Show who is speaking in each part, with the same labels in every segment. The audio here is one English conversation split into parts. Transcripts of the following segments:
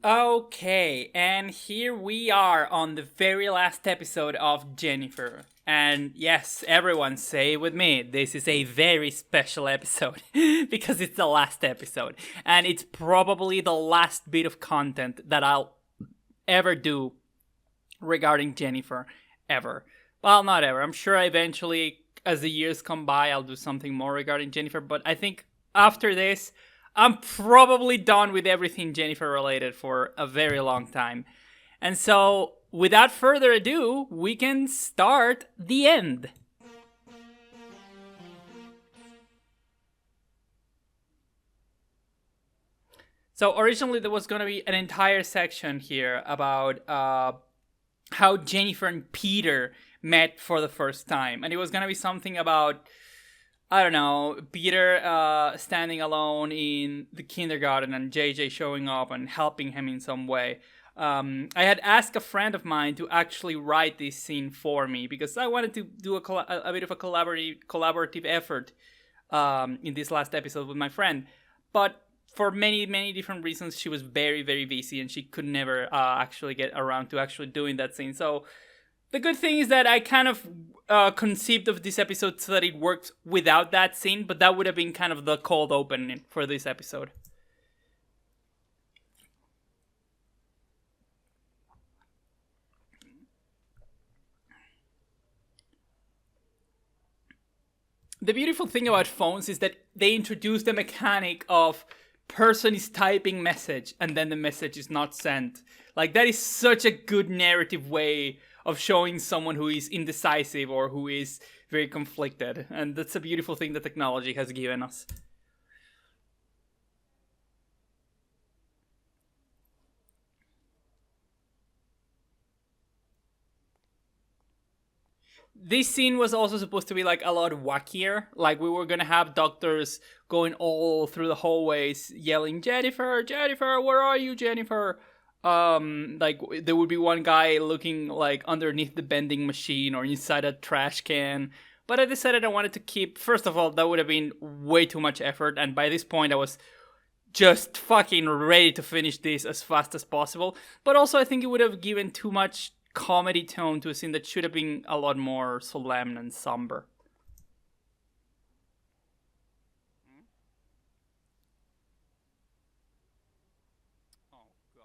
Speaker 1: Okay, and here we are on the very last episode of Jennifer. And yes, everyone say it with me, this is a very special episode because it's the last episode. And it's probably the last bit of content that I'll ever do regarding Jennifer, ever. Well, not ever. I'm sure eventually, as the years come by, I'll do something more regarding Jennifer, but I think after this, I'm probably done with everything Jennifer related for a very long time. And so, without further ado, we can start the end. So, originally, there was going to be an entire section here about how Jennifer and Peter met for the first time. And it was going to be something about, I don't know, Peter standing alone in the kindergarten and JJ showing up and helping him in some way. I had asked a friend of mine to actually write this scene for me because I wanted to do a bit of a collaborative effort in this last episode with my friend. But for many, many different reasons, she was very, very busy and she could never actually get around to actually doing that scene. So the good thing is that I kind of conceived of this episode so that it worked without that scene, but that would have been kind of the cold open for this episode. The beautiful thing about phones is that they introduce the mechanic of person is typing message and then the message is not sent. Like that is such a good narrative way of showing someone who is indecisive or who is very conflicted. And that's a beautiful thing that technology has given us. This scene was also supposed to be like a lot wackier. Like we were gonna have doctors going all through the hallways yelling, Jennifer, Jennifer, where are you, Jennifer? Like there would be one guy looking like underneath the vending machine or inside a trash can. But I decided I wanted to keep, first of all, that would have been way too much effort, and by this point I was just fucking ready to finish this as fast as possible. But also, I think it would have given too much comedy tone to a scene that should have been a lot more solemn and somber. Oh god.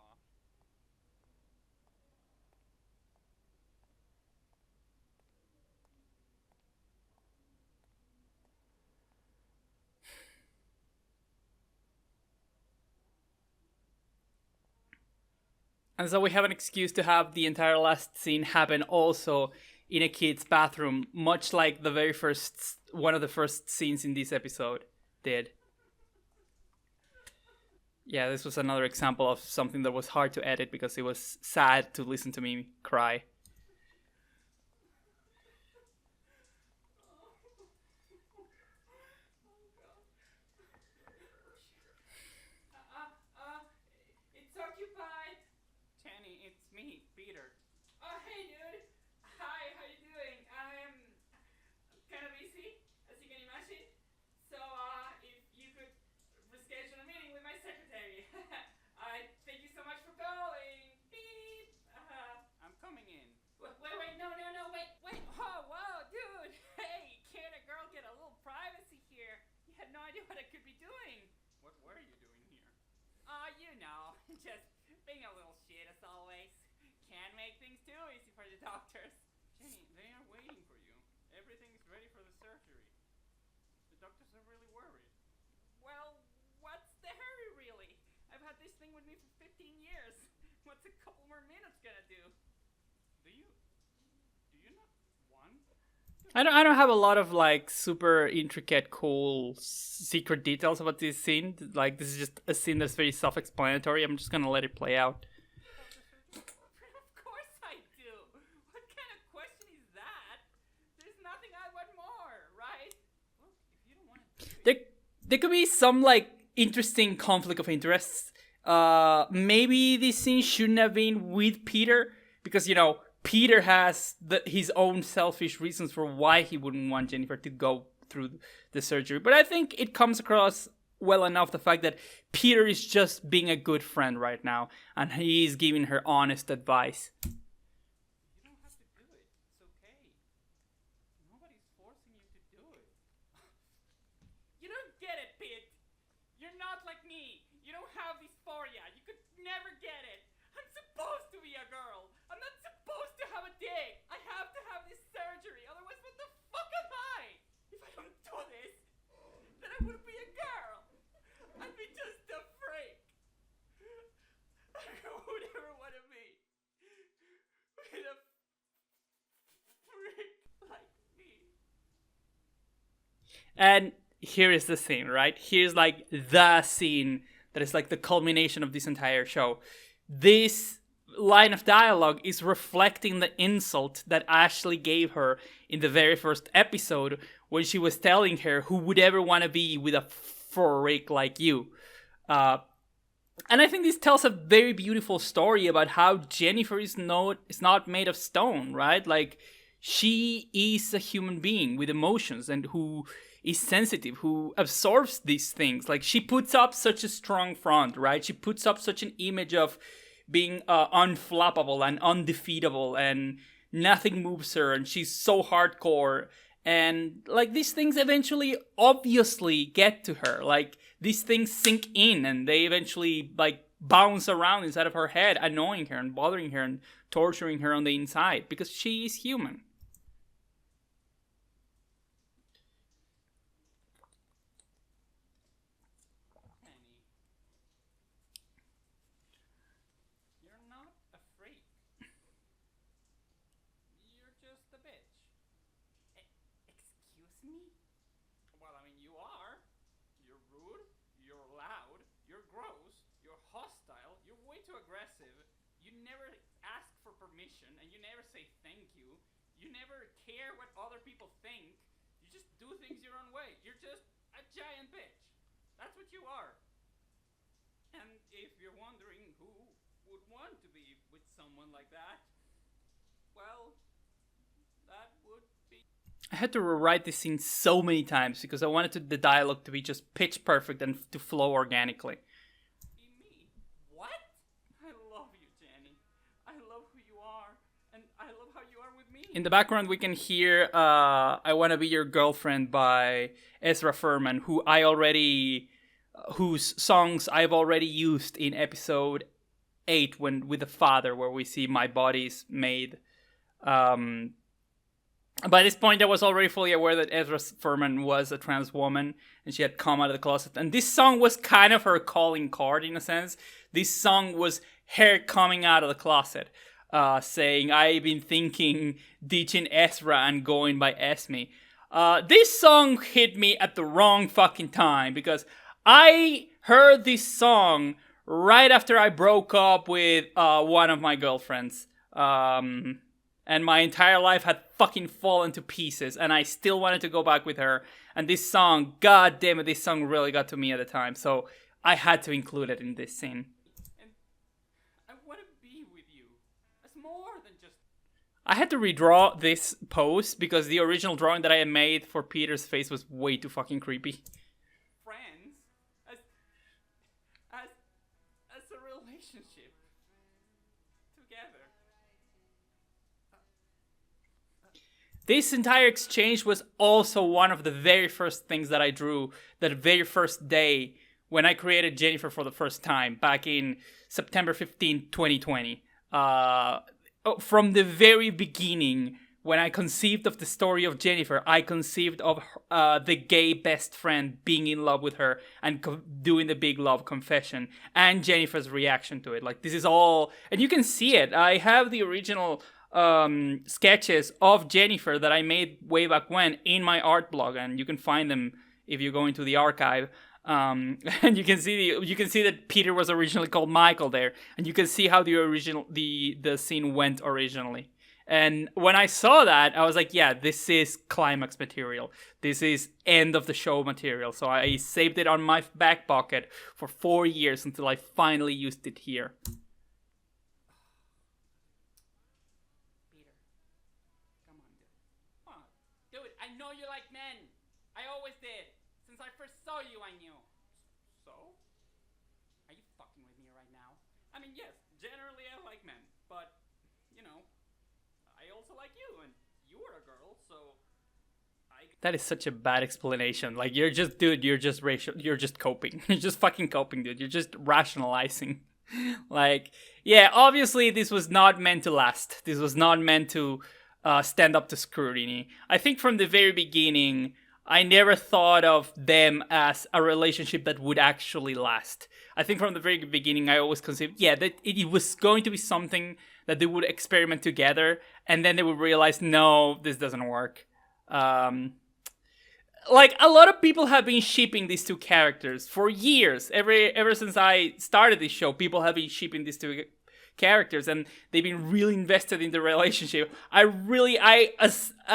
Speaker 1: And so we have an excuse to have the entire last scene happen also in a kid's bathroom, much like the very first one of the first scenes in this episode did. Yeah, this was another example of something that was hard to edit because it was sad to listen to me cry. It's occupied. Jenny, it's me, Peter. Oh, hey, dude. Hi, how you doing? I'm kind of busy, as you can imagine. So, if you could reschedule a meeting with my secretary. I thank you so much for calling. Beep. I'm coming in. Wait, no, no, no, wait. Oh, whoa, dude. Hey, can a girl get a little privacy here? You had no idea what I could be doing. What were you doing here? You know, just being a little shit as always. Can't make things too easy for the doctors. Jenny, they are waiting for you. Everything is ready for the surgery. The doctors are really worried. Well, what's the hurry, really? I've had this thing with me for 15 years. What's a couple more minutes gonna do? Do you not want? I don't have a lot of like super intricate, cool secret details about this scene. Like this is just a scene that's very self-explanatory. I'm just gonna let it play out. Of course I do. What kind of question is that? There's nothing I want more, right? Look, if you don't want to do it. There could be some like interesting conflict of interests. Maybe this scene shouldn't have been with Peter because Peter has his own selfish reasons for why he wouldn't want Jennifer to go through the surgery. But I think it comes across
Speaker 2: well enough the fact that Peter is just being a good friend right now, and he's giving her honest advice.
Speaker 1: You don't have to do it. It's okay. Nobody's forcing you to do it. You don't get it, Pete. You're not like me. You don't have dysphoria. You could never get it. I'm supposed to be a girl. I'm not supposed to have a dick. I have to have this surgery. Otherwise, what the fuck am I? If I don't do this, then I wouldn't be a girl. I'd be just a freak. Who would ever want to be with a freak like me?
Speaker 2: And here is the scene, right? Here's like the scene that is like the culmination of this entire show. This line of dialogue is reflecting the insult that Ashley gave her in the very first episode when she was telling her who would ever want to be with a freak like you. And I think this tells a very beautiful story about how Jennifer is not made of stone, right? Like, she is a human being with emotions and who is sensitive, who absorbs these things. Like, she puts up such a strong front, right? She puts up such an image of being unflappable and undefeatable, and nothing moves her, and she's so hardcore. And like, these things eventually obviously get to her. Like, these things sink in and they eventually like bounce around inside of her head, annoying her and bothering her and torturing her on the inside because she is human.
Speaker 1: Penny, you're not a freak. You're just a bitch. Excuse me? Well, I mean, you are. You're rude, you're loud, you're gross, you're hostile, you're way too aggressive. You never ask for permission and you never say thank you. You never care what other people think. You just do things your own way. You're just a giant bitch. That's what you are. And if you're wondering who would want to be with someone like that, well, that would be
Speaker 2: I had to rewrite this scene so many times because I wanted the dialogue to be just pitch perfect and to flow organically.
Speaker 1: me. What? I love you, Jenny. I love who you are, and I love how you are with me.
Speaker 2: In the background, we can hear "I Want to Be Your Girlfriend" by Ezra Furman, whose songs I've already used in episode 8 with the father, where we see My Body's Made. By this point, I was already fully aware that Ezra Furman was a trans woman and she had come out of the closet. And this song was kind of her calling card in a sense. This song was her coming out of the closet, saying, "I've been thinking ditching Ezra and going by Esme." This song hit me at the wrong fucking time because I heard this song right after I broke up with one of my girlfriends. And my entire life had fucking fallen to pieces, and I still wanted to go back with her. And this song, god damn it, this song really got to me at the time, so I had to include it in this scene.
Speaker 1: And I want to be with you. As more than just
Speaker 2: I had to redraw this pose because the original drawing that I had made for Peter's face was way too fucking creepy.
Speaker 1: friends, as a relationship together.
Speaker 2: This entire exchange was also one of the very first things that I drew that very first day when I created Jennyffer for the first time back in September 15, 2020. From the very beginning, when I conceived of the story of Jennyffer, I conceived of the gay best friend being in love with her and doing the big love confession and Jennifer's reaction to it. Like, this is all, and you can see it. I have the original sketches of Jennyffer that I made way back when in my art blog, and you can find them if you go into the archive. And you can see that Peter was originally called Michael there, and you can see how the scene went originally. And when I saw that, I was like, yeah, this is climax material. This is end of the show material. So I saved it on my back pocket for 4 years until I finally used it here.
Speaker 1: Peter, come on, dude. Come on. Dude, I know you like men. I always did. Since I first saw you, I knew. also like you, and you were a girl, so
Speaker 2: That is such a bad explanation. Like, you're just, dude, you're just racial. You're just coping. You're just fucking coping, dude. You're just rationalizing. Like, yeah, obviously this was not meant to last. This was not meant to stand up to scrutiny. I think from the very beginning, I never thought of them as a relationship that would actually last. I think from the very beginning, I always considered, yeah, that it was going to be something that they would experiment together, and then they would realize, no, this doesn't work. Um, like, a lot of people have been shipping these two characters for years. Ever since I started this show, people have been shipping these two characters, and they've been really invested in the relationship. At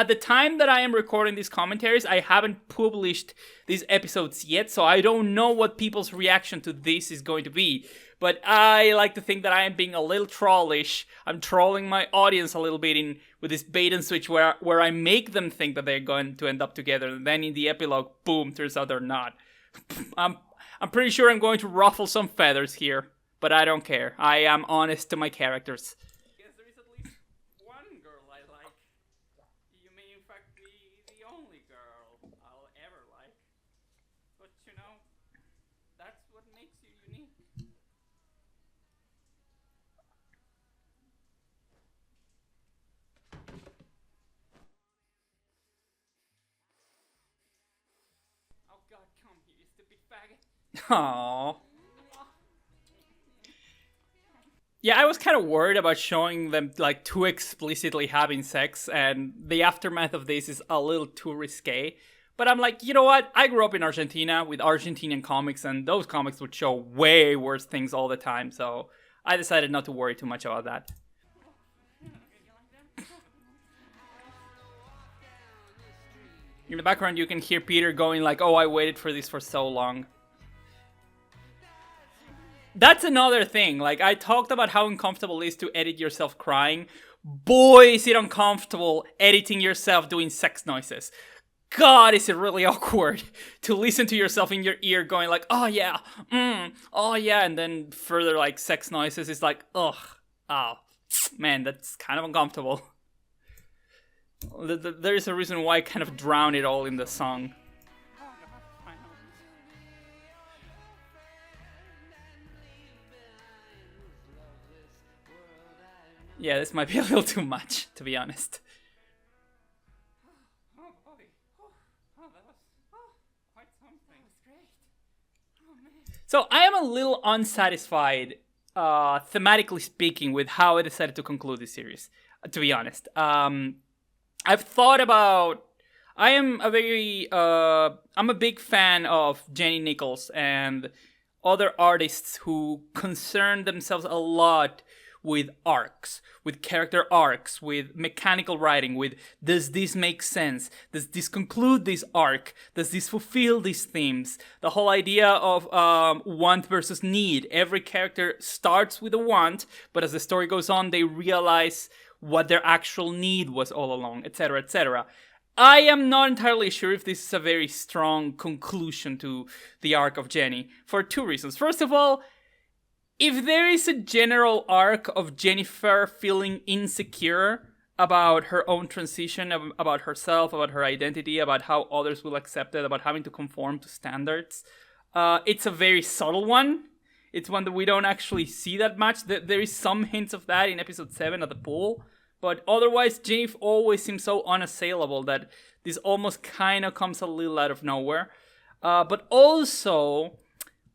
Speaker 2: the time that I am recording these commentaries, I haven't published these episodes yet, so I don't know what people's reaction to this is going to be. But I like to think that I am being a little trollish. I'm trolling my audience a little bit with this bait and switch where I make them think that they're going to end up together, and then in the epilogue, boom, turns out they're not. I'm pretty sure I'm going to ruffle some feathers here, but I don't care. I am honest to my characters.
Speaker 1: I guess there is at least one girl I like. You may in fact be the only girl I'll ever like. But you know, that's what makes you unique. Oh god, come here, you stupid faggot.
Speaker 2: Aww. Yeah, I was kind of worried about showing them like too explicitly having sex, and the aftermath of this is a little too risque. But I'm like, you know what? I grew up in Argentina with Argentinian comics, and those comics would show way worse things all the time, so I decided not to worry too much about that. In the background, you can hear Peter going like, oh, I waited for this for so long. That's another thing. Like, I talked about how uncomfortable it is to edit yourself crying. Boy, is it uncomfortable editing yourself doing sex noises. God, is it really awkward to listen to yourself in your ear going like, oh yeah, oh yeah, and then further like sex noises is like, ugh, oh, man, that's kind of uncomfortable. There is a reason why I kind of drown it all in the song. Yeah, this might be a little too much, to be honest.
Speaker 1: Oh boy. Oh, that was quite something. That was great. Oh man.
Speaker 2: So I am a little unsatisfied, thematically speaking, with how I decided to conclude this series, to be honest. I've thought about... I'm a big fan of Jenny Nichols and other artists who concern themselves a lot with arcs, with character arcs, with mechanical writing, with does this make sense? Does this conclude this arc? Does this fulfill these themes? The whole idea of want versus need. Every character starts with a want, but as the story goes on, they realize what their actual need was all along, etc., etc. I am not entirely sure if this is a very strong conclusion to the arc of Jenny, for two reasons. First of all, if there is a general arc of Jennyffer feeling insecure about her own transition, about herself, about her identity, about how others will accept it, about having to conform to standards, it's a very subtle one. It's one that we don't actually see that much. There is some hints of that in episode 7 at the pool, but otherwise Jenny always seems so unassailable that this almost kind of comes a little out of nowhere. But also...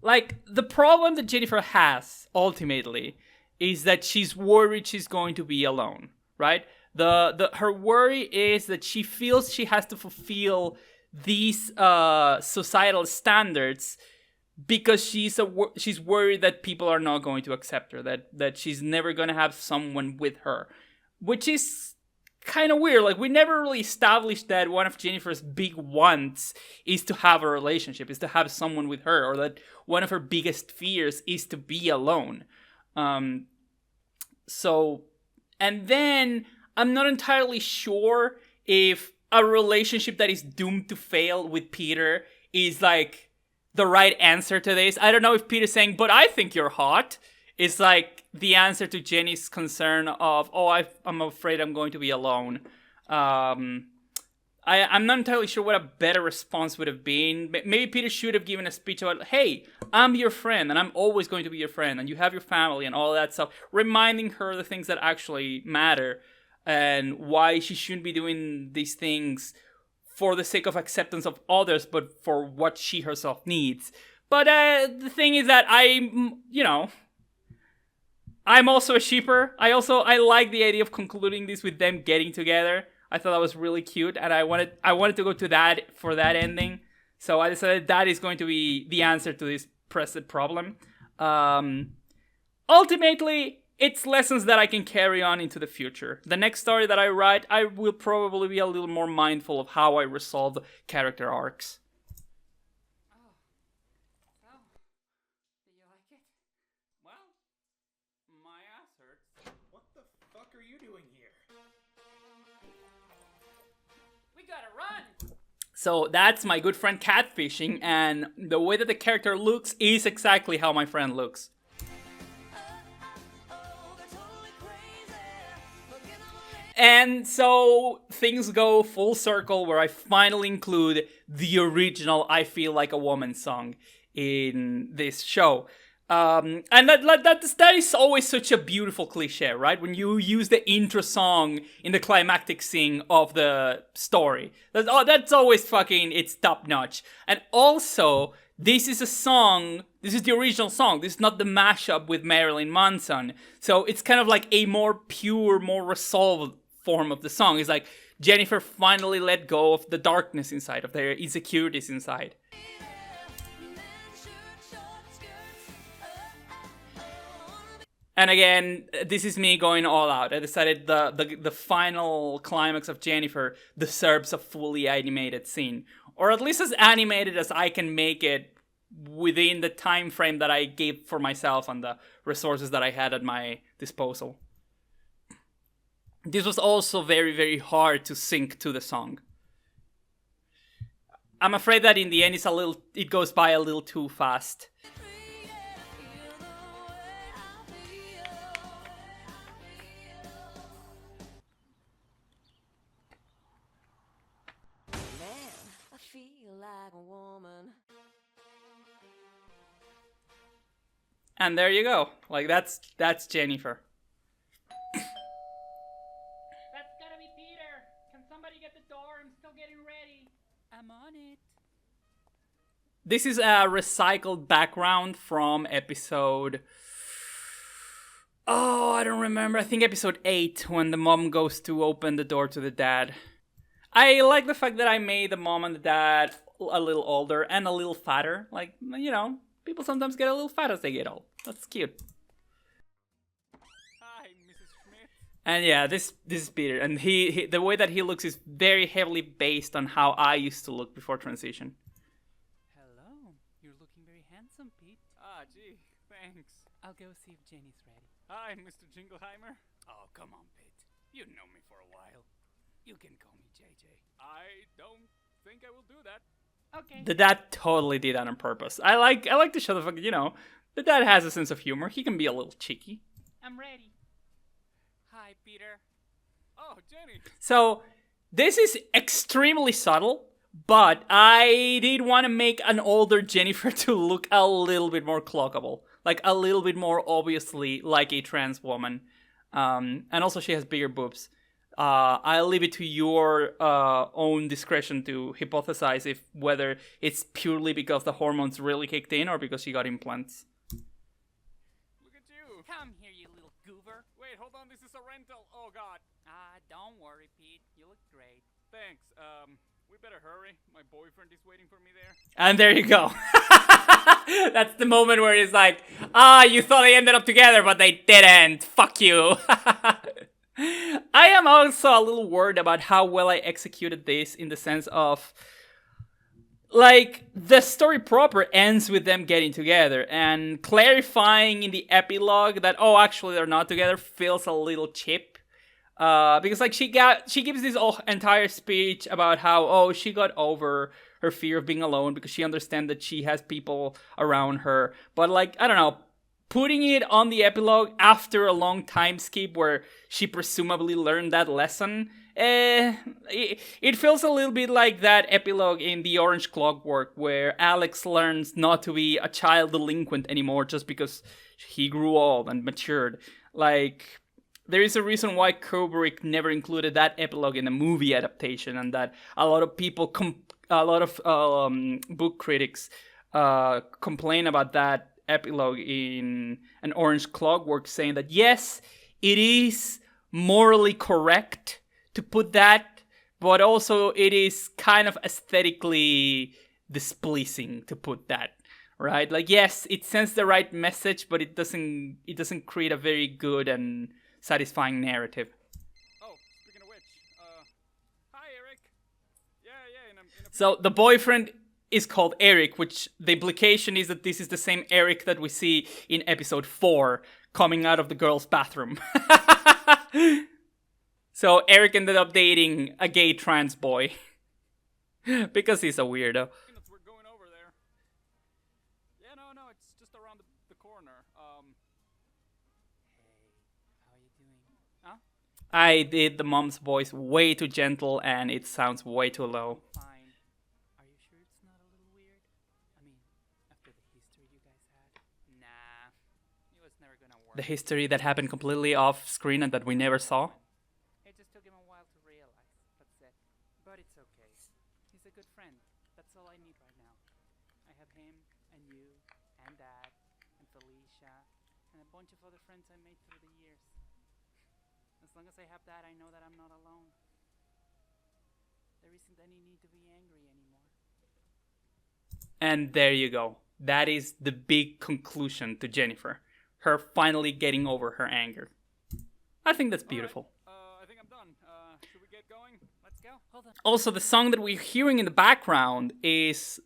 Speaker 2: like, the problem that Jennyffer has, ultimately, is that she's worried she's going to be alone, right? Her worry is that she feels she has to fulfill these societal standards because she's worried that people are not going to accept her, that she's never going to have someone with her, which is kind of weird. Like, we never really established that one of Jennifer's big wants is to have a relationship, is to have someone with her, or that one of her biggest fears is to be alone. So, and then I'm not entirely sure if a relationship that is doomed to fail with Peter is like the right answer to this. I don't know if Peter's saying, but I think you're hot, It's like the answer to Jenny's concern of, oh, I'm afraid I'm going to be alone. I'm not entirely sure what a better response would have been. Maybe Peter should have given a speech about, hey, I'm your friend, and I'm always going to be your friend, and you have your family and all that stuff, reminding her the things that actually matter, and why she shouldn't be doing these things for the sake of acceptance of others, but for what she herself needs. But the thing is that I'm also a shipper. I like the idea of concluding this with them getting together. I thought that was really cute, and I wanted to go to that for that ending. So I decided that is going to be the answer to this present problem. Ultimately, it's lessons that I can carry on into the future. The next story that I write, I will probably be a little more mindful of how I resolve character arcs.
Speaker 1: Oh, do you like it? Well, my ass hurts.
Speaker 3: What the fuck are you doing here?
Speaker 1: We gotta run!
Speaker 2: So that's my good friend catfishing, and the way that the character looks is exactly how my friend looks. And so things go full circle where I finally include the original I Feel Like a Woman song in this show. And that is always such a beautiful cliche, right? When you use the intro song in the climactic scene of the story. That's always fucking, it's top notch. And also, this is the original song. This is not the mashup with Marilyn Manson. So it's kind of like a more pure, more resolved form of the song. It's like Jennyffer finally let go of the darkness inside, of their insecurities inside. And again, this is me going all out. I decided the final climax of Jennyffer deserves a fully animated scene. Or at least as animated as I can make it within the time frame that I gave for myself and the resources that I had at my disposal. This was also very, very hard to sync to the song. I'm afraid that in the end it goes by a little too fast.
Speaker 4: Like a woman.
Speaker 2: And there you go. Like that's Jennyffer.
Speaker 1: That's gotta be Peter. Can somebody get the door? I'm still getting ready. I'm on it.
Speaker 2: This is a recycled background from episode... Oh, I don't remember. I think episode 8, when the mom goes to open the door to the dad. I like the fact that I made the mom and the dad a little older and a little fatter. Like, you know, people sometimes get a little fat as they get old. That's cute.
Speaker 1: Hi, Mrs. Schmidt.
Speaker 2: And yeah, this is Peter. And he the way that he looks is very heavily based on how I used to look before transition.
Speaker 1: Hello. You're looking very handsome, Pete.
Speaker 3: Ah, gee, thanks.
Speaker 1: I'll go see if Jenny's ready.
Speaker 3: Hi, Mr. Jingleheimer.
Speaker 1: Oh, come on, Pete. You know me for a while. You can call me JJ.
Speaker 3: I don't think I will do that.
Speaker 1: Okay.
Speaker 2: The dad totally did that on purpose. I like to show the fuck, you know, the dad has a sense of humor. He can be a little cheeky.
Speaker 1: I'm ready. Hi, Peter.
Speaker 3: Oh, Jenny.
Speaker 2: So, this is extremely subtle, but I did want to make an older Jennyffer to look a little bit more clockable. Like, a little bit more obviously like a trans woman. And also she has bigger boobs. I'll leave it to your own discretion to hypothesize if whether it's purely because the hormones really kicked in or because she got implants.
Speaker 3: Look at you.
Speaker 1: Come here, you little goober.
Speaker 3: Wait, hold on. This is a rental. Oh, God.
Speaker 1: Don't worry, Pete. You look great.
Speaker 3: Thanks. We better hurry. My boyfriend is waiting for me there.
Speaker 2: And there you go. That's the moment where he's like, you thought they ended up together, but they didn't. Fuck you. I am also a little worried about how well I executed this in the sense of, like, the story proper ends with them getting together, and clarifying in the epilogue that, oh, actually they're not together feels a little cheap. Because, like, she gives this entire speech about how, oh, she got over her fear of being alone because she understands that she has people around her. But, like, I don't know, putting it on the epilogue after a long time skip where she presumably learned that lesson, it feels a little bit like that epilogue in The Orange Clockwork where Alex learns not to be a child delinquent anymore just because he grew old and matured. Like, there is a reason why Kubrick never included that epilogue in the movie adaptation, and that a lot of people, a lot of book critics complain about that epilogue in An Orange Clockwork, saying that yes, it is morally correct to put that, but also it is kind of aesthetically displeasing to put that, right? Like, yes, it sends the right message, but it doesn't create a very good and satisfying narrative.
Speaker 3: Oh, speaking of which, hi Eric. Yeah, in a
Speaker 2: So the boyfriend is called Eric, which the implication is that this is the same Eric that we see in episode 4 coming out of the girl's bathroom. So Eric ended up dating a gay trans boy because he's a weirdo.
Speaker 3: We're going over there. Yeah, no, it's just around the corner.
Speaker 1: How are you doing?
Speaker 3: Huh?
Speaker 2: I did the mom's voice way too gentle and it sounds way too low.
Speaker 1: Fine. Are you sure it's not a little weird? I mean, after the history you guys had? Nah, it was never gonna work.
Speaker 2: The history that happened completely off screen and that we never saw.
Speaker 1: It just took him a while to realize. That's it. But it's okay. He's a good friend. That's all I need right now. I have him, and you, and Dad, and Felicia, and a bunch of other friends I made through the years. As long as I have that, I know that I'm not alone. There isn't any need to be angry anymore.
Speaker 2: And there you go. That is the big conclusion to Jennyfer. Her finally getting over her anger. I think that's beautiful.
Speaker 3: I think I'm done. Should we get going?
Speaker 1: Let's go. Hold on.
Speaker 2: Also, the song that we're hearing in the background is,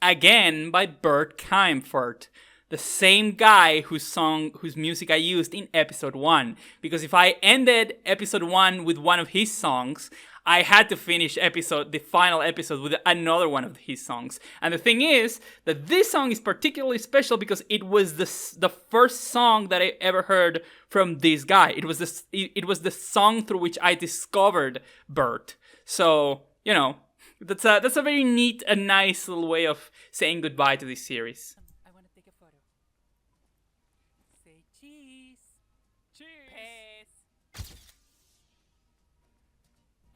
Speaker 2: again, by Bert Kaempfert, the same guy whose music I used in episode 1. Because if I ended episode 1 with one of his songs, I had to finish the final episode with another one of his songs. And the thing is that this song is particularly special because it was the first song that I ever heard from this guy. It was the song through which I discovered Bert. So, you know, that's a very neat and nice little way of saying goodbye to this series.
Speaker 1: I want to take a photo. Say cheese.
Speaker 3: Cheers.
Speaker 1: Peace.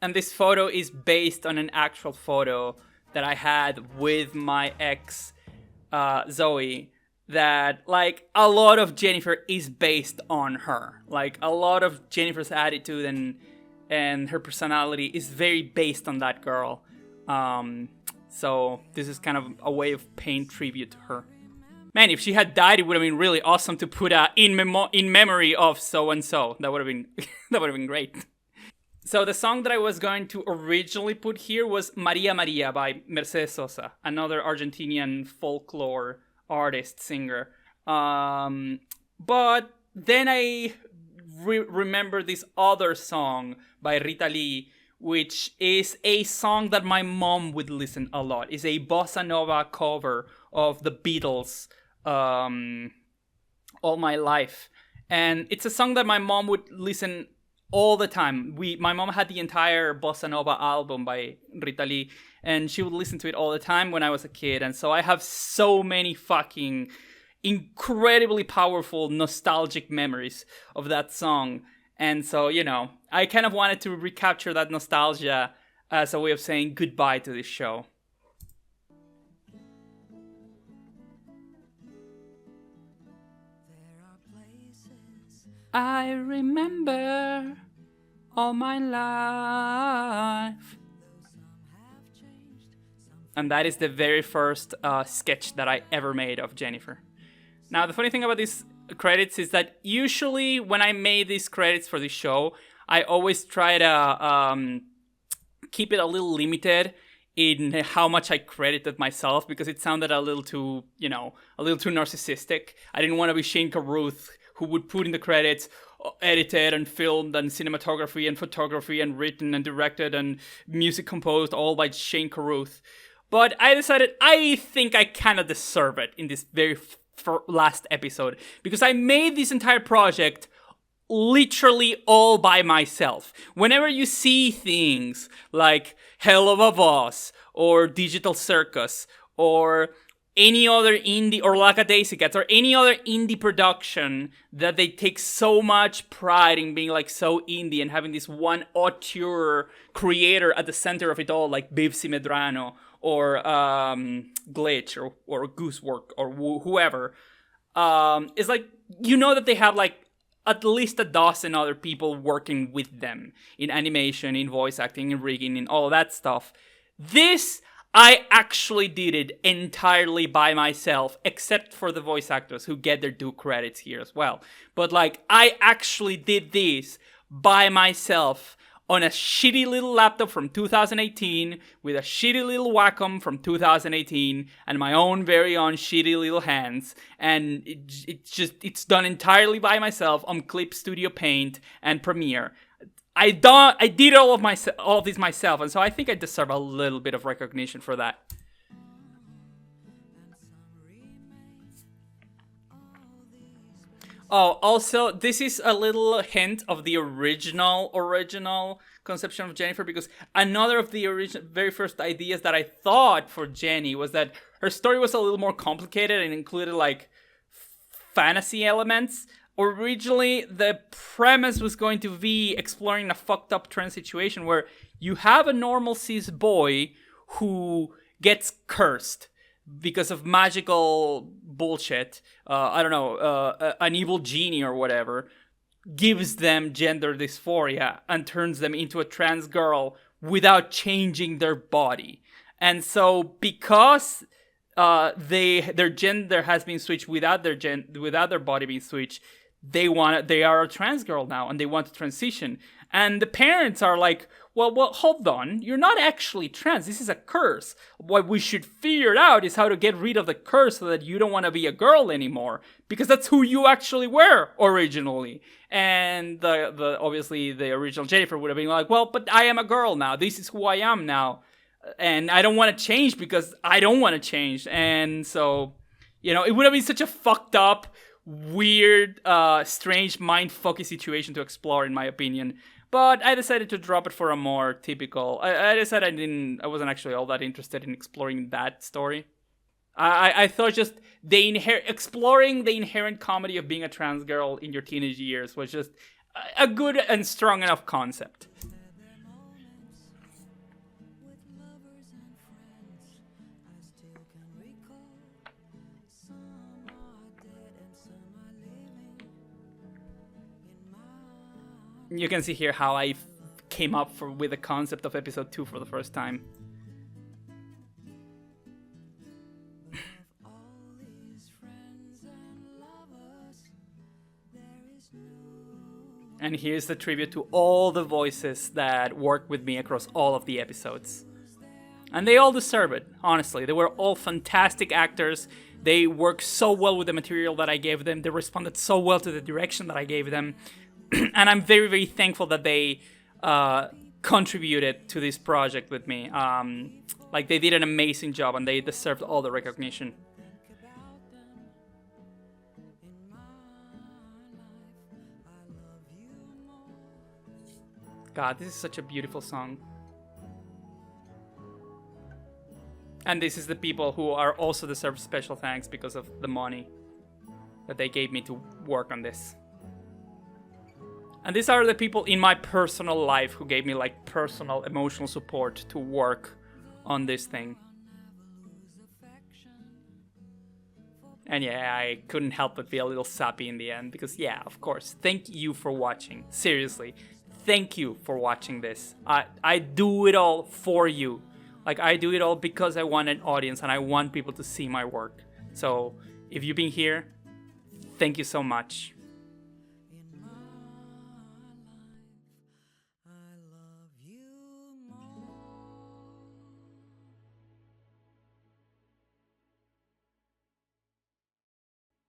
Speaker 2: And this photo is based on an actual photo that I had with my ex, Zoe, that, like, a lot of Jennyfer is based on her. Like, a lot of Jennyfer's attitude and her personality is very based on that girl. So this is kind of a way of paying tribute to her. Man, if she had died, it would have been really awesome to put in memory of so-and-so. That would have been great. So the song that I was going to originally put here was Maria Maria by Mercedes Sosa, another Argentinian folklore artist, singer. But then I remember this other song by Rita Lee, which is a song that my mom would listen a lot. It's a bossa nova cover of the Beatles, All My Life. And it's a song that my mom would listen all the time. My mom had the entire bossa nova album by Rita Lee, and she would listen to it all the time when I was a kid. And so I have so many fucking incredibly powerful nostalgic memories of that song. And so, you know, I kind of wanted to recapture that nostalgia as a way of saying goodbye to this show. I remember all my life. And that is the very first sketch that I ever made of Jennyfer. Now, the funny thing about these credits is that usually when I made these credits for this show, I always try to keep it a little limited in how much I credited myself, because it sounded a little too, a little too narcissistic. I didn't want to be Shane Carruth, who would put in the credits, edited and filmed and cinematography and photography and written and directed and music composed all by Shane Carruth. But I decided I think I kind of deserve it in this very for last episode, because I made this entire project literally all by myself. Whenever you see things like Hell of a Boss or Digital Circus or any other indie, or Lackadaisy Cats, or any other indie production that they take so much pride in being like so indie and having this one auteur creator at the center of it all, like Bivsi Medrano or Glitch or Goosework or whoever, it's like, you know that they have like at least a dozen other people working with them in animation, in voice acting, in rigging, in all that stuff. This, I actually did it entirely by myself, except for the voice actors who get their due credits here as well. But like, I actually did this by myself on a shitty little laptop from 2018, with a shitty little Wacom from 2018, and my own very own shitty little hands. And it's done entirely by myself on Clip Studio Paint and Premiere. I did all of this myself, and so I think I deserve a little bit of recognition for that. Oh, also, this is a little hint of the original conception of Jennyffer, because another of the very first ideas that I thought for Jenny was that her story was a little more complicated and included like fantasy elements. Originally, the premise was going to be exploring a fucked up trans situation where you have a normal cis boy who gets cursed because of magical bullshit. I don't know, an evil genie or whatever gives them gender dysphoria and turns them into a trans girl without changing their body. And so because their gender has been switched without their body being switched, they are a trans girl now and they want to transition. And the parents are like, well, hold on, you're not actually trans, this is a curse. What we should figure out is how to get rid of the curse so that you don't want to be a girl anymore, because that's who you actually were originally. And the obviously the original Jennyffer would have been like, well, but I am a girl now, this is who I am now, and I don't want to change because I don't want to change. And so, you know, it would have been such a fucked up, weird, strange, mindfucky situation to explore, in my opinion. But I decided to drop it for a more typical. I decided I wasn't actually all that interested in exploring that story. I thought just exploring the inherent comedy of being a trans girl in your teenage years was just a good and strong enough concept. You can see here how I came up with the concept of episode 2 for the first time. And here's the tribute to all the voices that worked with me across all of the episodes. And they all deserve it, honestly. They were all fantastic actors. They worked so well with the material that I gave them. They responded so well to the direction that I gave them. And I'm very, very thankful that they contributed to this project with me. Like, they did an amazing job and they deserved all the recognition. God, this is such a beautiful song. And this is the people who are also deserve special thanks because of the money that they gave me to work on this. And these are the people in my personal life who gave me like personal emotional support to work on this thing. And yeah, I couldn't help but be a little sappy in the end because yeah, of course. Thank you for watching. Seriously. Thank you for watching this. I do it all for you. Like, I do it all because I want an audience and I want people to see my work. So if you've been here, thank you so much.